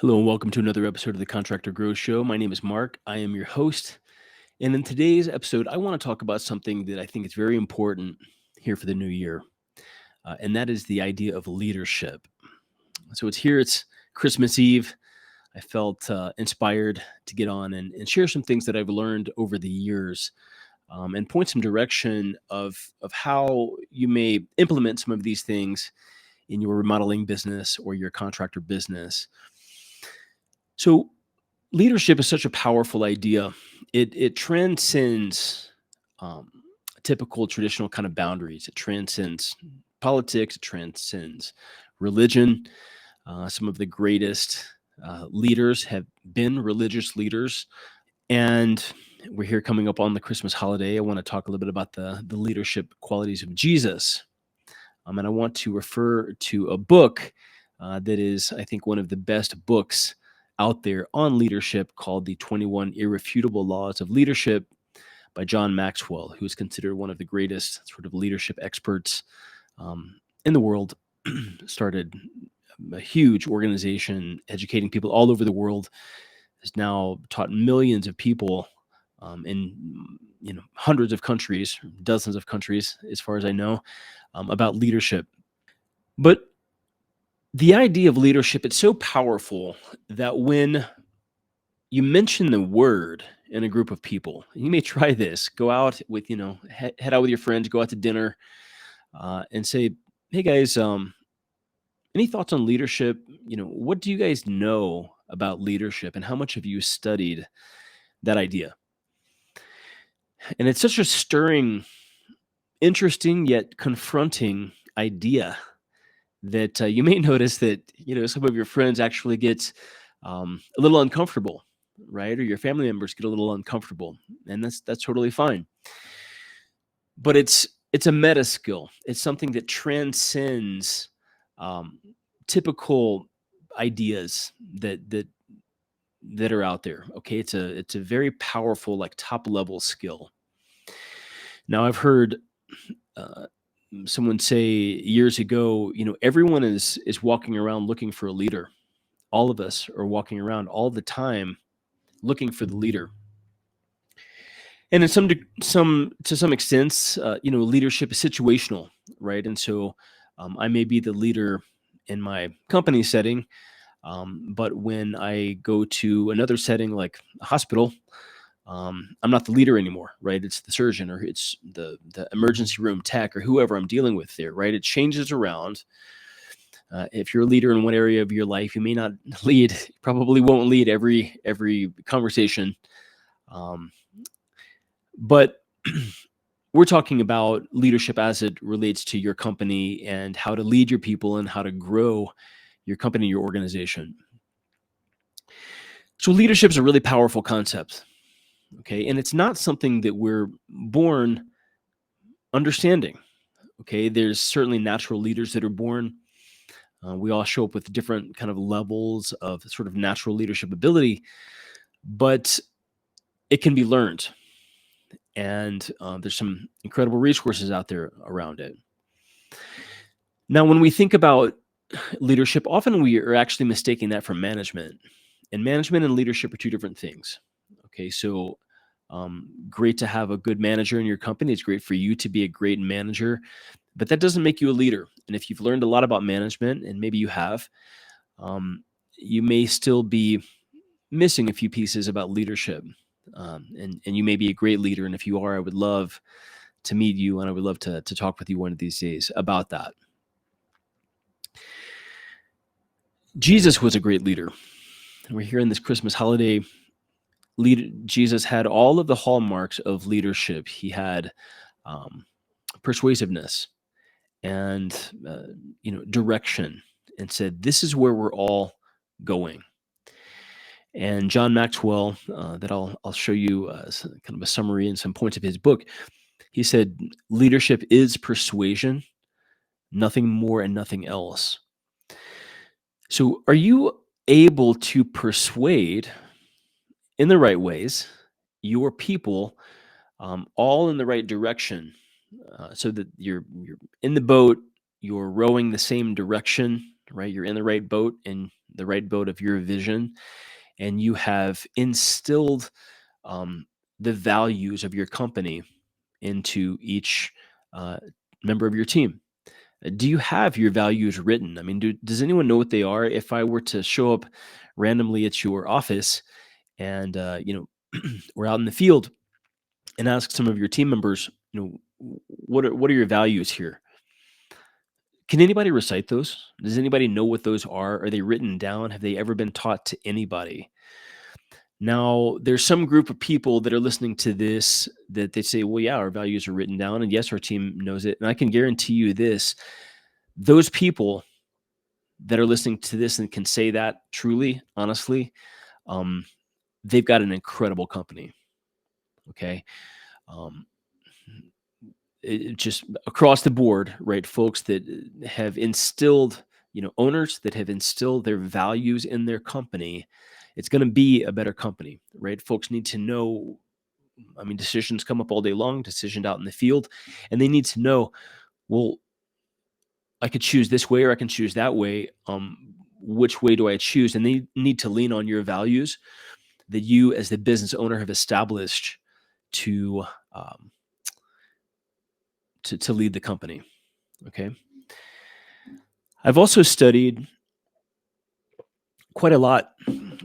Hello and welcome to another episode of the Contractor Grow Show. My name is Mark. I am your host. And in today's episode, I want to talk about something that I think is very important here for the new year, and that is the idea of leadership. So it's here, it's Christmas Eve. I felt inspired to get on and share some things that I've learned over the years and point some direction of how you may implement some of these things in your remodeling business or your contractor business. So, leadership is such a powerful idea. It transcends um, typical traditional kind of boundaries. It transcends politics. It transcends religion. Some of the greatest leaders have been religious leaders, and we're here coming up on the Christmas holiday. I want to talk a little bit about the leadership qualities of Jesus, and I want to refer to a book that is, I think, one of the best books out there on leadership called The 21 Irrefutable Laws of Leadership by John Maxwell, who is considered one of the greatest sort of leadership experts in the world. Started a huge organization educating people all over the world, has now taught millions of people in hundreds of countries, dozens of countries, as far as I know, about leadership. But the idea of leadership, it's so powerful that when you mention the word in a group of people, you may try this, go out with, head out with your friends, go out to dinner and say, hey guys, any thoughts on leadership? What do you guys know about leadership and how much have you studied that idea? And it's such a stirring, interesting, yet confronting idea that you may notice that some of your friends actually get a little uncomfortable, right? Or your family members get a little uncomfortable, and that's totally fine. But it's a meta skill. It's something that transcends um, typical ideas that are out there. Okay, it's a very powerful, like top level skill. Now I've heard. Uh, Someone say years ago, everyone is walking around looking for a leader. All of us are walking around all the time looking for the leader. And in some to some extent, leadership is situational, right? And so I may be the leader in my company setting, but when I go to another setting like a hospital, I'm not the leader anymore, right? It's the surgeon or it's the emergency room tech or whoever I'm dealing with there, right? It changes around. If you're a leader in one area of your life, you may not lead, probably won't lead every conversation. Um, but we're talking about leadership as it relates to your company and how to lead your people and how to grow your company, your organization. So leadership is a really powerful concept. Okay. And it's not something that we're born understanding. Okay. There's certainly natural leaders that are born. We all show up with different kind of levels of sort of natural leadership ability, but it can be learned. And there's some incredible resources out there around it. Now, when we think about leadership, often we are actually mistaking that for management. And management and leadership are two different things. Okay, so great to have a good manager in your company. It's great for you to be a great manager, but that doesn't make you a leader. And if you've learned a lot about management, and maybe you have, you may still be missing a few pieces about leadership. And you may be a great leader. And if you are, I would love to meet you and I would love to talk with you one of these days about that. Jesus was a great leader. We're here in this Christmas holiday. Jesus had all of the hallmarks of leadership. He had persuasiveness and direction, and said, "This is where we're all going." And John Maxwell, that I'll show you kind of a summary and some points of his book. He said, "Leadership is persuasion, nothing more and nothing else." So, are you able to persuade in the right ways your people, all in the right direction, so that you're in the boat, you're rowing the same direction, right? You're in the right boat, and the right boat of your vision, and you have instilled um, the values of your company into each uh, member of your team. Do you have your values written? I mean, does anyone know what they are? If I were to show up randomly at your office and we're out in the field and ask some of your team members, what are your values here? Can anybody recite those? Does anybody know what those are? Are they written down? Have they ever been taught to anybody? Now, there's some group of people that are listening to this that they say, well, yeah, our values are written down. And yes, our team knows it. And I can guarantee you this, those people that are listening to this and can say that truly, honestly, um, they've got an incredible company. Okay. Um, just across the board, right? Folks that have instilled, owners that have instilled their values in their company, it's going to be a better company, right? Folks need to know. I mean, decisions come up all day long, decisions out in the field, and they need to know, well, I could choose this way or I can choose that way. Which way do I choose? And they need to lean on your values that you, as the business owner, have established to um, to lead the company. Okay. I've also studied quite a lot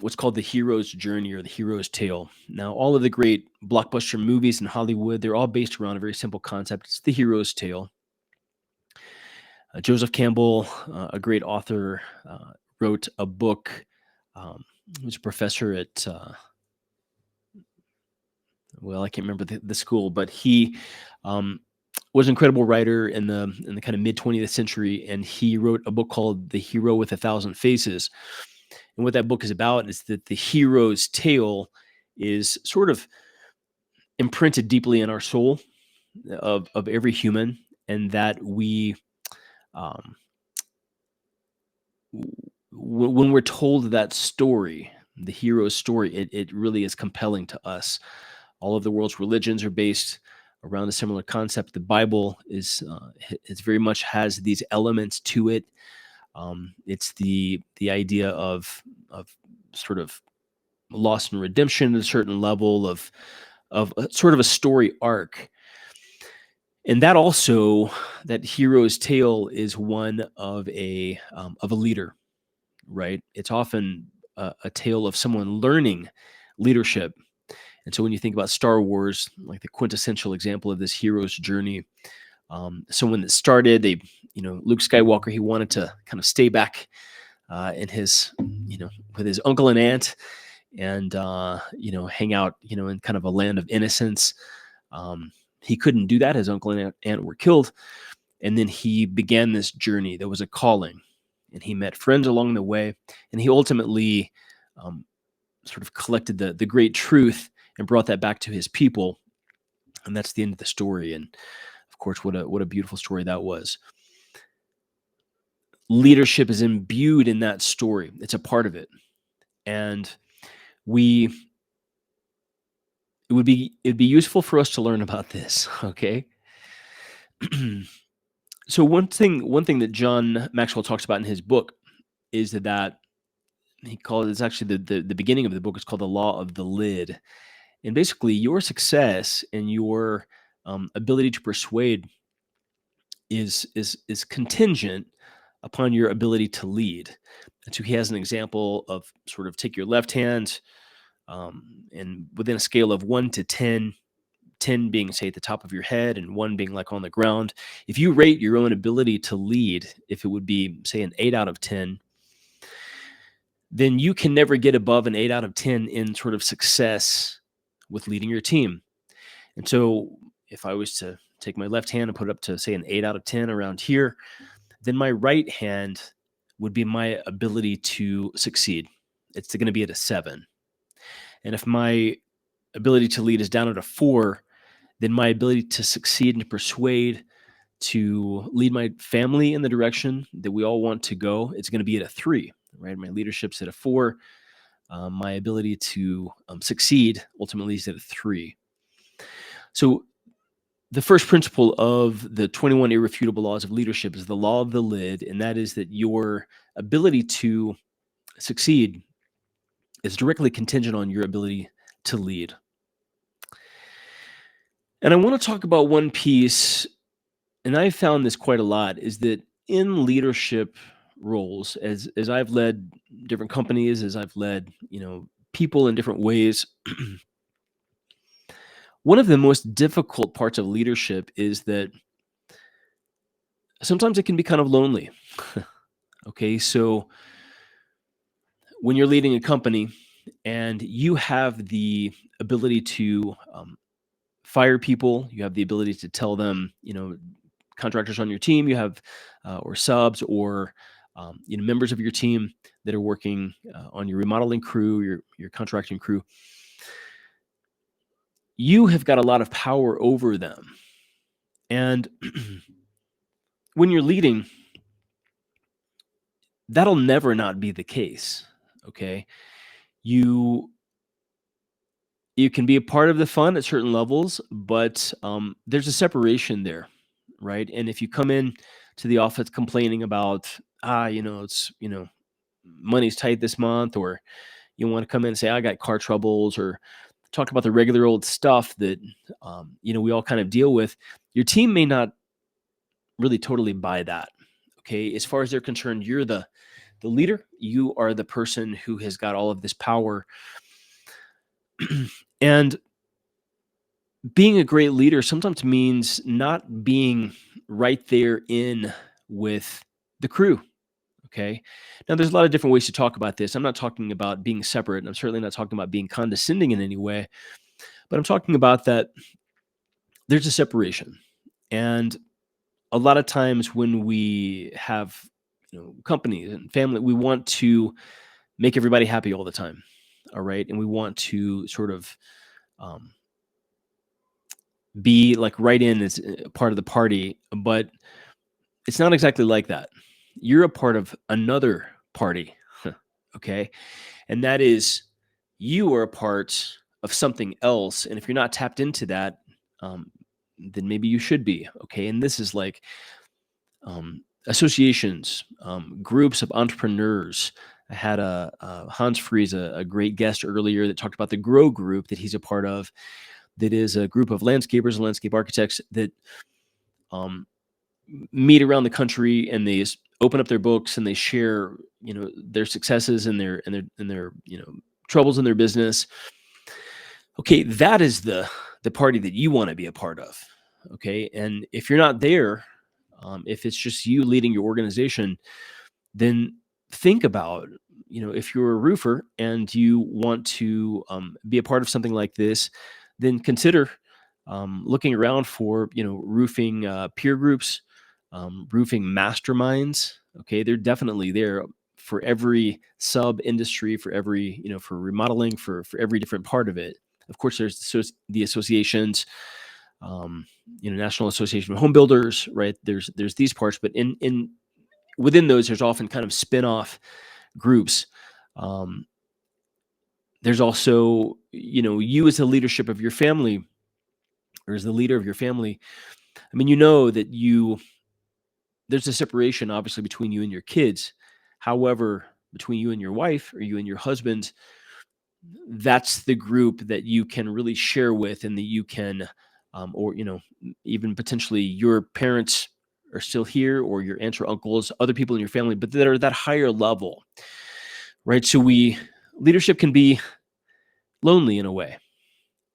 what's called the hero's journey or the hero's tale. Now, all of the great blockbuster movies in Hollywood, they're all based around a very simple concept. It's the hero's tale. Joseph Campbell, a great author, wrote a book. He was a professor at, I can't remember the school, but he um, was an incredible writer in the kind of mid 20th century, and he wrote a book called The Hero with a Thousand Faces. And what that book is about is that the hero's tale is sort of imprinted deeply in our soul of every human, and that we um, when we're told that story, the hero's story, it really is compelling to us. All of the world's religions are based around a similar concept. The Bible it's very much has these elements to it. It's the idea of sort of loss and redemption at a certain level of sort of a story arc. And that also, that hero's tale is one of a leader, right? It's often a tale of someone learning leadership. And so when you think about Star Wars, like the quintessential example of this hero's journey, someone that started, Luke Skywalker, he wanted to kind of stay back in his, with his uncle and aunt and, hang out, in kind of a land of innocence. He couldn't do that. His uncle and aunt were killed. And then he began this journey. There was a calling, and he met friends along the way. And he ultimately sort of collected the great truth and brought that back to his people. And that's the end of the story. And of course, what a beautiful story that was. Leadership is imbued in that story. It's a part of it. And it'd be useful for us to learn about this. Okay. So one thing that John Maxwell talks about in his book is that he calls it's actually the beginning of the book is called the law of the lid. And basically your success and your ability to persuade is contingent upon your ability to lead. And so he has an example of sort of take your left hand and within a scale of 1 to 10, 10 being, say, at the top of your head and 1 being like on the ground. If you rate your own ability to lead, if it would be, say, an 8 out of 10, then you can never get above an 8 out of 10 in sort of success with leading your team. And so if I was to take my left hand and put it up to, say, an 8 out of 10 around here, then my right hand would be my ability to succeed. It's going to be at a 7. And if my ability to lead is down at a 4, then my ability to succeed and to persuade, to lead my family in the direction that we all want to go, it's going to be at a 3, right? My leadership's at a 4. My ability to succeed ultimately is at a 3. So the first principle of the 21 Irrefutable Laws of Leadership is the law of the lid, and that is that your ability to succeed is directly contingent on your ability to lead. And I want to talk about one piece, and I've found this quite a lot, is that in leadership roles, as I've led different companies, as I've led, people in different ways, one of the most difficult parts of leadership is that sometimes it can be kind of lonely. Okay, so when you're leading a company and you have the ability to fire people, you have the ability to tell them, contractors on your team, you have or subs or members of your team that are working on your remodeling crew, your contracting crew. You have got a lot of power over them, and when you're leading, that'll never not be the case. Okay, you you can be a part of the fun at certain levels, but there's a separation there, right? And if you come in to the office complaining about it's money's tight this month, or you want to come in and say I got car troubles, or talk about the regular old stuff that we all kind of deal with, your team may not really totally buy that. Okay, as far as they're concerned, you're the leader. You are the person who has got all of this power, and being a great leader sometimes means not being right there in with the crew. Okay. Now, there's a lot of different ways to talk about this. I'm not talking about being separate, and I'm certainly not talking about being condescending in any way, but I'm talking about that there's a separation. And a lot of times when we have companies and family, we want to make everybody happy all the time. All right. And we want to sort of um, be like right in as a part of the party, but it's not exactly like that. You're a part of another party, okay? And that is you are a part of something else. And if you're not tapped into that, um, then maybe you should be, okay? And this is like associations, groups of entrepreneurs. I had Hans Fries, a great guest earlier, that talked about the Grow group that he's a part of. That is a group of landscapers and landscape architects that um, meet around the country, and they open up their books and they share, their successes and their troubles in their business. Okay, that is the party that you want to be a part of. Okay, and if you're not there, if it's just you leading your organization, then think about, if you're a roofer and you want to be a part of something like this, then consider looking around for roofing peer groups, roofing masterminds. Okay, they're definitely there for every sub industry, for every for remodeling, for every different part of it. Of course, there's the associations, National Association of Home Builders, right? There's these parts, but in within those, there's often kind of spin-off groups. Um, there's also, you as the leadership of your family, or as the leader of your family. I mean, that there's a separation, obviously, between you and your kids. However, between you and your wife, or you and your husband, that's the group that you can really share with, and that you can, or even potentially your parents are still here, or your aunts or uncles, other people in your family, but that are that higher level, right? So leadership can be lonely in a way,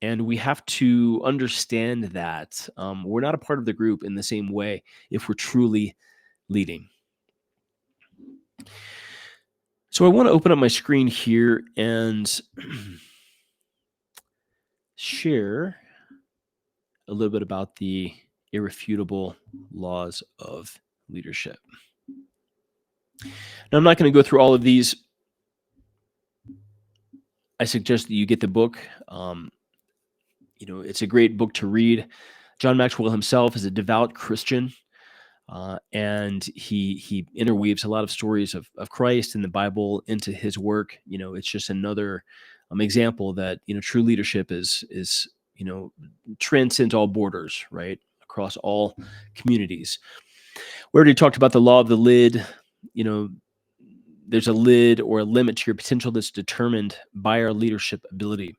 and we have to understand that we're not a part of the group in the same way if we're truly leading. So I want to open up my screen here and share a little bit about the irrefutable laws of leadership. Now, I'm not going to go through all of these. I suggest that you get the book. It's a great book to read. John Maxwell himself is a devout Christian, and he interweaves a lot of stories of Christ and the Bible into his work. It's just another example that true leadership is transcends all borders, right, across all communities. We already talked about the law of the lid. there's a lid or a limit to your potential that's determined by our leadership ability.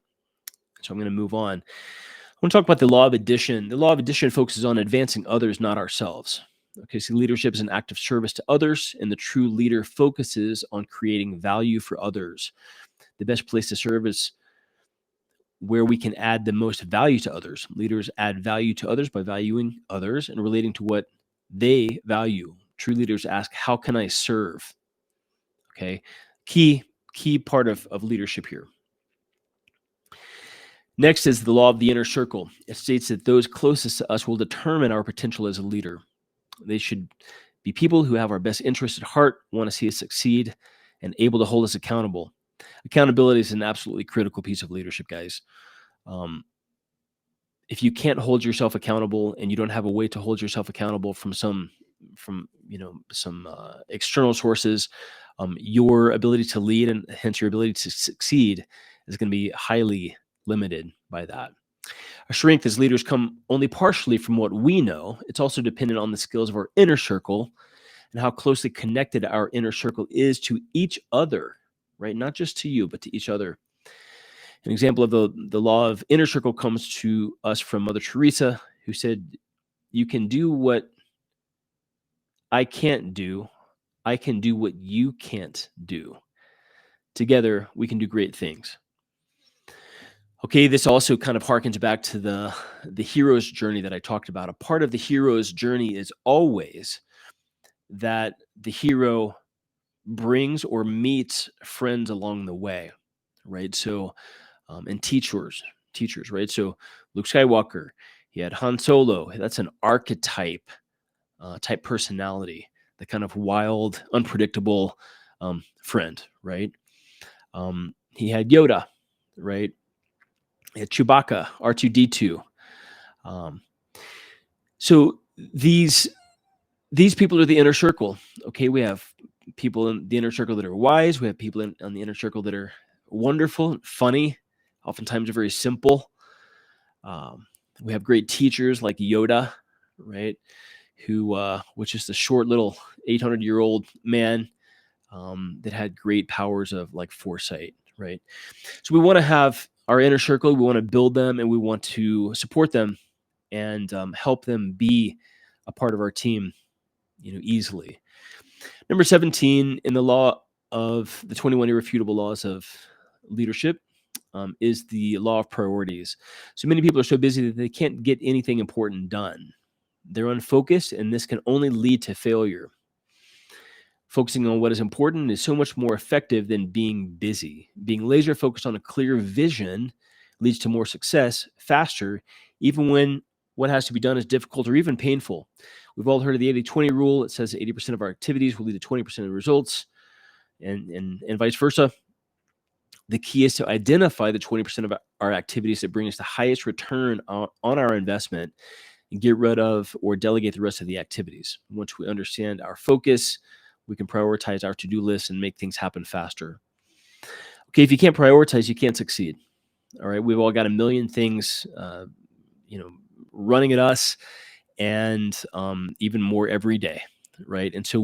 So I'm going to move on. I want to talk about the law of addition. The law of addition focuses on advancing others, not ourselves. Okay, so leadership is an act of service to others, and the true leader focuses on creating value for others. The best place to serve is where we can add the most value to others. Leaders add value to others by valuing others and relating to what they value. True leaders ask, how can I serve? Okay, key part of leadership here. Next is the law of the inner circle. It states that those closest to us will determine our potential as a leader. They should be people who have our best interests at heart, want to see us succeed, and able to hold us accountable. Accountability is an absolutely critical piece of leadership, guys. If you can't hold yourself accountable and you don't have a way to hold yourself accountable from some external sources, your ability to lead and hence your ability to succeed is going to be highly limited by that. Our strength as leaders come only partially from what we know. It's also dependent on the skills of our inner circle and how closely connected our inner circle is to each other, right? Not just to you, but to each other. An example of the law of inner circle comes to us from Mother Teresa, who said, you can do what I can't do. I can do what you can't do. Together, we can do great things. Okay, this also kind of harkens back to the hero's journey that I talked about. A part of the hero's journey is always that the hero brings or meets friends along the way, right? So, and teachers, right? So Luke Skywalker, he had Han Solo. That's an archetype type personality, the kind of wild, unpredictable friend, right? He had Yoda, right? He had Chewbacca, R2-D2. So these people are the inner circle. Okay, we have people in the inner circle that are wise. We have people in the inner circle that are wonderful, funny, oftentimes very simple. We have great teachers like Yoda, right? Who was just a short little 800-year-old man that had great powers of like foresight, right? So we want to have our inner circle. We want to build them, and we want to support them and help them be a part of our team, easily. Number 17 in the law of the 21 irrefutable laws of leadership is the law of priorities. So many people are so busy that they can't get anything important done. They're unfocused, and this can only lead to failure. Focusing on what is important is so much more effective than being busy. Being laser focused on a clear vision leads to more success faster, even when what has to be done is difficult or even painful. We've all heard of the 80-20 rule. It says 80% of our activities will lead to 20% of the results, and vice versa. The key is to identify the 20% of our activities that bring us the highest return on our investment and get rid of or delegate the rest of the activities. Once we understand our focus, we can prioritize our to-do list and make things happen faster. Okay, if you can't prioritize, you can't succeed. All right, we've all got a million things, running at us, and even more every day, right? And so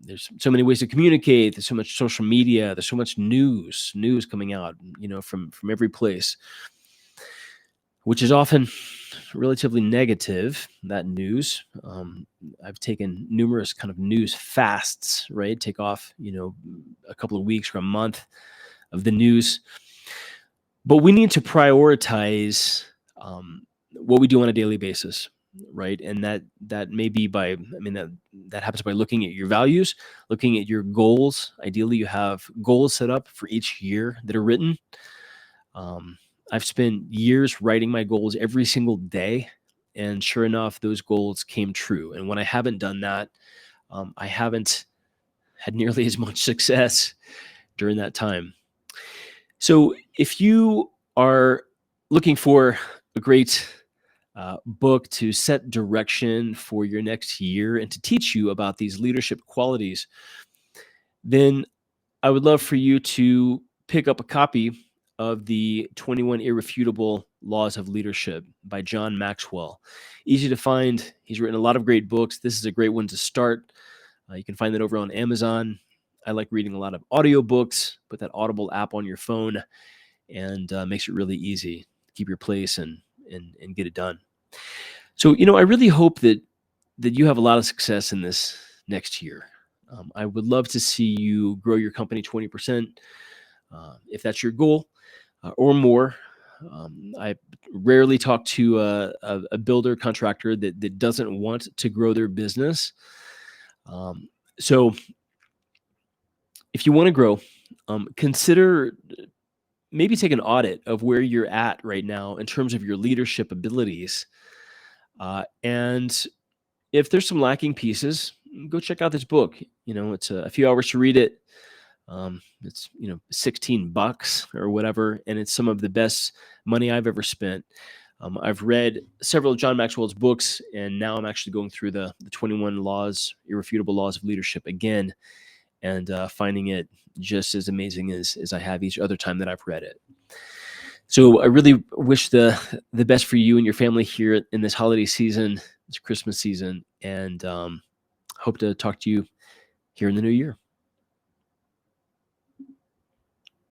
there's so many ways to communicate. There's so much social media. There's so much news coming out, from every place, which is often relatively negative, that news. I've taken numerous kind of news fasts, right? Take off, a couple of weeks or a month of the news. But we need to prioritize what we do on a daily basis, right? And that may be that happens by looking at your values, looking at your goals. Ideally, you have goals set up for each year that are written. I've spent years writing my goals every single day, and sure enough, those goals came true. And when I haven't done that, I haven't had nearly as much success during that time. So if you are looking for a great book to set direction for your next year and to teach you about these leadership qualities, then I would love for you to pick up a copy of the 21 Irrefutable Laws of Leadership by John Maxwell. Easy to find. He's written a lot of great books. This is a great one to start. You can find that over on Amazon. I like reading a lot of audiobooks. Put that Audible app on your phone, and makes it really easy to keep your place and get it done. So, I really hope that you have a lot of success in this next year. I would love to see you grow your company 20%, if that's your goal, or more. I rarely talk to a builder contractor that doesn't want to grow their business. So if you want to grow, consider maybe take an audit of where you're at right now in terms of your leadership abilities. And if there's some lacking pieces, go check out this book. It's a few hours to read it. It's $16 or whatever, and it's some of the best money I've ever spent. I've read several of John Maxwell's books, and now I'm actually going through the 21 laws, irrefutable laws of leadership again, and finding it just as amazing as I have each other time that I've read it. So I really wish the best for you and your family here in this holiday season, this Christmas season, and hope to talk to you here in the new year.